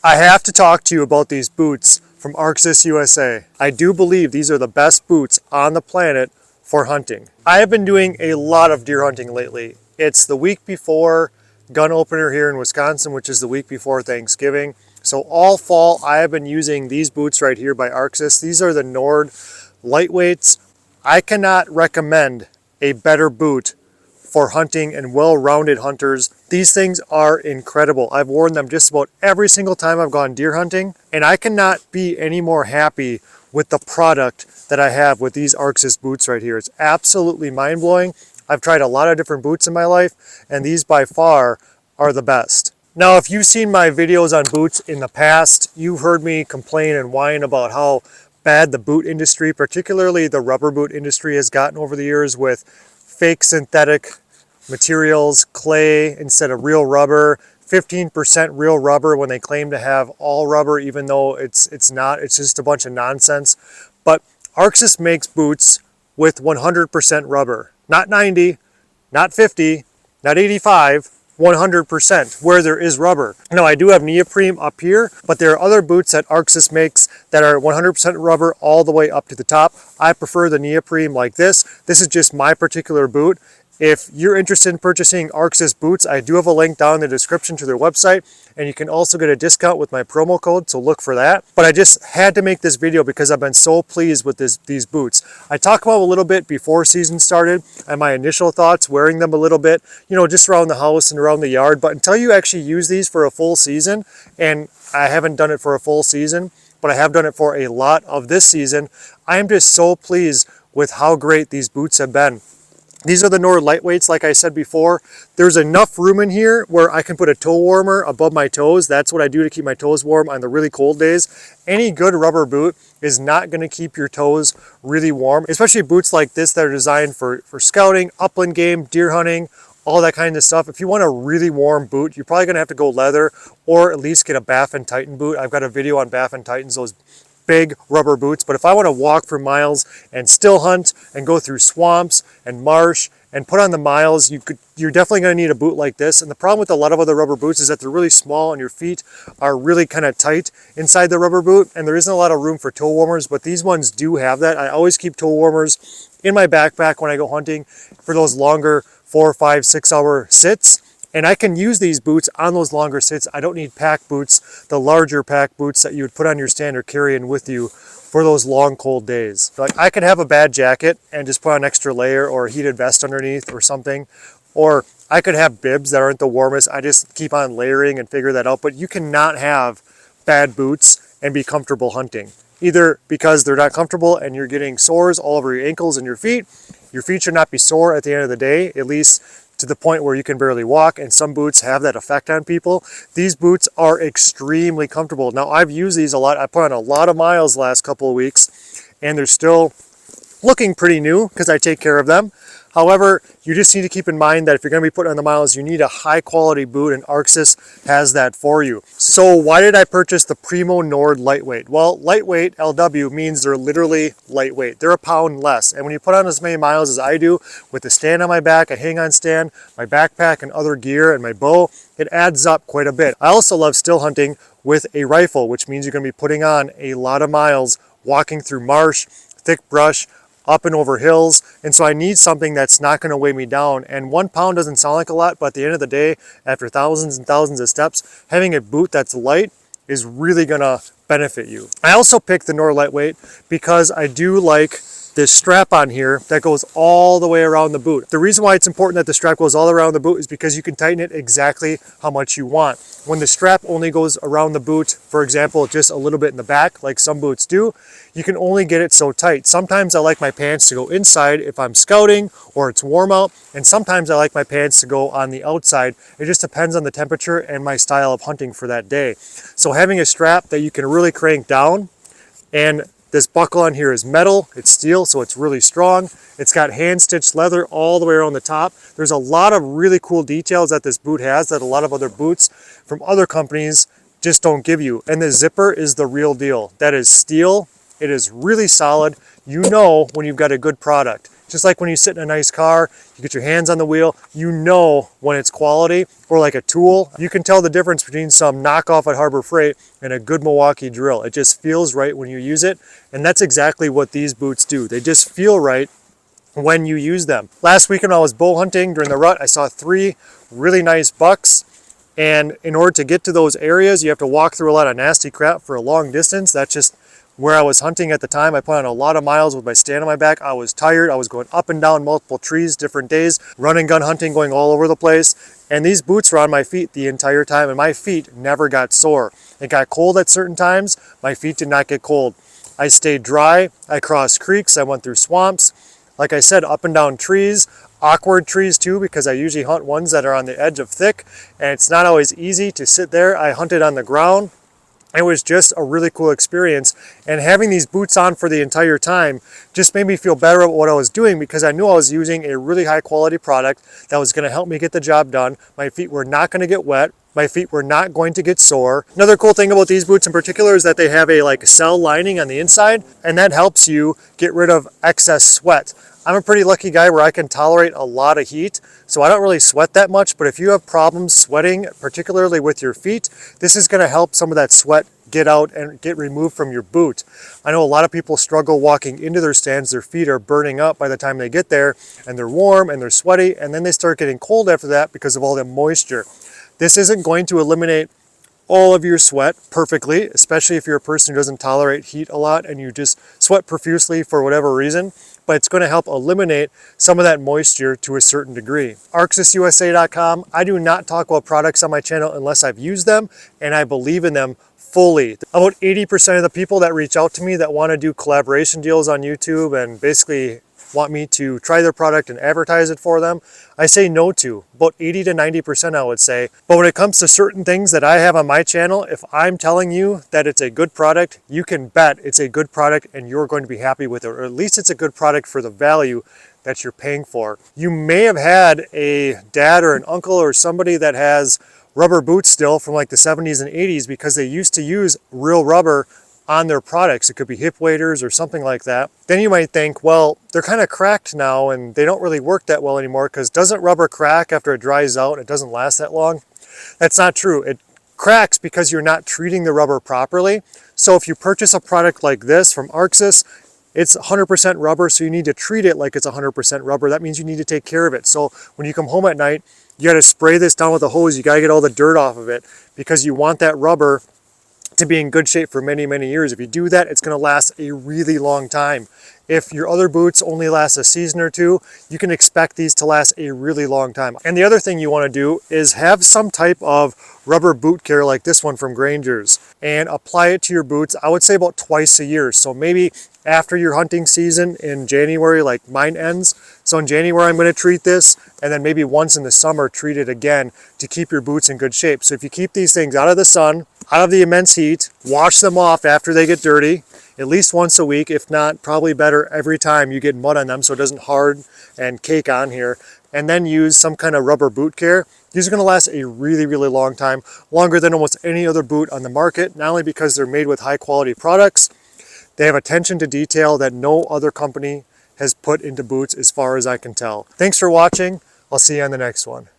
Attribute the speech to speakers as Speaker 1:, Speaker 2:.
Speaker 1: I have to talk to you about these boots from Arxus USA. I do believe these are the best boots on the planet for hunting. I have been doing a lot of deer hunting lately. It's the week before gun opener here in Wisconsin, which is the week before Thanksgiving. So all fall, I have been using these boots right here by Arxus. These are the Nord lightweights. I cannot recommend a better boot for hunting and well-rounded hunters. These things are incredible. I've worn them just about every single time I've gone deer hunting, and I cannot be any more happy with the product that I have with these Arxus boots right here. It's absolutely mind-blowing. I've tried a lot of different boots in my life, and these by far are the best. Now, if you've seen my videos on boots in the past, you've heard me complain and whine about how bad the boot industry, particularly the rubber boot industry, has gotten over the years with fake synthetic materials, clay instead of real rubber, 15% real rubber when they claim to have all rubber, even though it's not. It's just a bunch of nonsense. But Arxus makes boots with 100% rubber, not 90, not 50, not 85, 100% where there is rubber. Now, I do have neoprene up here, but there are other boots that Arxus makes that are 100% rubber all the way up to the top. I prefer the neoprene like this. This is just my particular boot. If you're interested in purchasing Arxus boots, I do have a link down in the description to their website, and you can also get a discount with my promo code, so look for that. But I just had to make this video because I've been so pleased with these boots. I talked about a little bit before season started and my initial thoughts, wearing them a little bit, you know, just around the house and around the yard. But until you actually use these for a full season, and I haven't done it for a full season, but I have done it for a lot of this season, I am just so pleased with how great these boots have been. These are the Nord lightweights, like I said before. There's enough room in here where I can put a toe warmer above my toes. That's what I do to keep my toes warm on the really cold days. Any good rubber boot is not going to keep your toes really warm, especially boots like this that are designed for scouting, upland game, deer hunting, all that kind of stuff. If you want a really warm boot, you're probably going to have to go leather or at least get a Baffin Titan boot. I've got a video on Baffin Titans, those big rubber boots. But if I want to walk for miles and still hunt and go through swamps and marsh and put on the miles, you're definitely going to need a boot like this. And the problem with a lot of other rubber boots is that they're really small and your feet are really kind of tight inside the rubber boot, and there isn't a lot of room for toe warmers, but these ones do have that. I always keep toe warmers in my backpack when I go hunting for those longer 4, 5, 6 hour sits. And I can use these boots on those longer sits. I don't need pack boots, the larger pack boots that you would put on your standard carry-in with you for those long cold days. Like, I could have a bad jacket and just put on an extra layer or a heated vest underneath or something. Or I could have bibs that aren't the warmest. I just keep on layering and figure that out. But you cannot have bad boots and be comfortable hunting. Either because they're not comfortable and you're getting sores all over your ankles and your feet. Your feet should not be sore at the end of the day, at least to the point where you can barely walk, and some boots have that effect on people. These boots are extremely comfortable. Now, I've used these a lot. I put on a lot of miles the last couple of weeks, and they're still looking pretty new because I take care of them. However, you just need to keep in mind that if you're going to be putting on the miles, you need a high quality boot, and Arxus has that for you. So why did I purchase the Primo Nord lightweight? Well, lightweight, LW, means they're literally lightweight. They're a pound less. And when you put on as many miles as I do, with the stand on my back, a hang-on stand, my backpack and other gear, and my bow, it adds up quite a bit. I also love still hunting with a rifle, which means you're going to be putting on a lot of miles, walking through marsh, thick brush, up and over hills, and so I need something that's not going to weigh me down. And 1 pound doesn't sound like a lot, but at the end of the day, after thousands and thousands of steps, having a boot that's light is really going to benefit you. I also picked the Nord lightweight because I do like this strap on here that goes all the way around the boot. The reason why it's important that the strap goes all around the boot is because you can tighten it exactly how much you want. When the strap only goes around the boot, for example, just a little bit in the back, like some boots do, you can only get it so tight. Sometimes I like my pants to go inside if I'm scouting or it's warm out, and sometimes I like my pants to go on the outside. It just depends on the temperature and my style of hunting for that day. So having a strap that you can really crank down, and this buckle on here is metal, it's steel, so it's really strong. It's got hand-stitched leather all the way around the top. There's a lot of really cool details that this boot has that a lot of other boots from other companies just don't give you. And the zipper is the real deal. That is steel. It is really solid. You know when you've got a good product. Just like when you sit in a nice car, you get your hands on the wheel, you know when it's quality. Or like a tool, you can tell the difference between some knockoff at Harbor Freight and a good Milwaukee drill. It just feels right when you use it, and that's exactly what these boots do. They just feel right when you use them. Last weekend I was bow hunting during the rut. I saw 3 really nice bucks, and in order to get to those areas, you have to walk through a lot of nasty crap for a long distance. That's just where I was hunting at the time. I put on a lot of miles with my stand on my back. I was tired. I was going up and down multiple trees, different days, run and gun hunting, going all over the place. And these boots were on my feet the entire time, and my feet never got sore. It got cold at certain times. My feet did not get cold. I stayed dry. I crossed creeks. I went through swamps. Like I said, up and down trees, awkward trees too, because I usually hunt ones that are on the edge of thick, and it's not always easy to sit there. I hunted on the ground. It was just a really cool experience, and having these boots on for the entire time just made me feel better about what I was doing, because I knew I was using a really high quality product that was going to help me get the job done. My feet were not going to get wet. My feet were not going to get sore. Another cool thing about these boots in particular is that they have a cell lining on the inside, and that helps you get rid of excess sweat. I'm a pretty lucky guy where I can tolerate a lot of heat, so I don't really sweat that much, but if you have problems sweating, particularly with your feet, this is going to help some of that sweat get out and get removed from your boot. I know a lot of people struggle walking into their stands. Their feet are burning up by the time they get there, and they're warm and they're sweaty, and then they start getting cold after that because of all that moisture. This isn't going to eliminate all of your sweat perfectly, especially if you're a person who doesn't tolerate heat a lot and you just sweat profusely for whatever reason, but it's going to help eliminate some of that moisture to a certain degree. ArxusUSA.com. I do not talk about products on my channel unless I've used them and I believe in them fully. About 80% of the people that reach out to me that want to do collaboration deals on YouTube and basically want me to try their product and advertise it for them, I say no to. About 80 to 90% I would say. But when it comes to certain things that I have on my channel, if I'm telling you that it's a good product, you can bet it's a good product and you're going to be happy with it, or at least it's a good product for the value that you're paying for. You may have had a dad or an uncle or somebody that has rubber boots still from like the 70s and 80s because they used to use real rubber on their products. It could be hip waders or something like that. Then you might think, well, they're kind of cracked now and they don't really work that well anymore, because doesn't rubber crack after it dries out? It doesn't last that long. That's not true. It cracks because you're not treating the rubber properly. So if you purchase a product like this from Arxus, it's 100% rubber, so you need to treat it like it's 100% rubber. That means you need to take care of it. So when you come home at night, you got to spray this down with a hose. You got to get all the dirt off of it because you want that rubber to be in good shape for many, many years. If you do that, it's going to last a really long time. If your other boots only last a season or two, you can expect these to last a really long time. And the other thing you want to do is have some type of rubber boot care like this one from Granger's and apply it to your boots, I would say about twice a year. So maybe after your hunting season in January, like mine ends. So in January, I'm going to treat this, and then maybe once in the summer, treat it again to keep your boots in good shape. So if you keep these things out of the sun, out of the immense heat, wash them off after they get dirty, at least once a week, if not, probably better every time you get mud on them so it doesn't hard and cake on here, and then use some kind of rubber boot care. These are going to last a really, really long time, longer than almost any other boot on the market, not only because they're made with high quality products, they have attention to detail that no other company has put into boots as far as I can tell. Thanks for watching. I'll see you on the next one.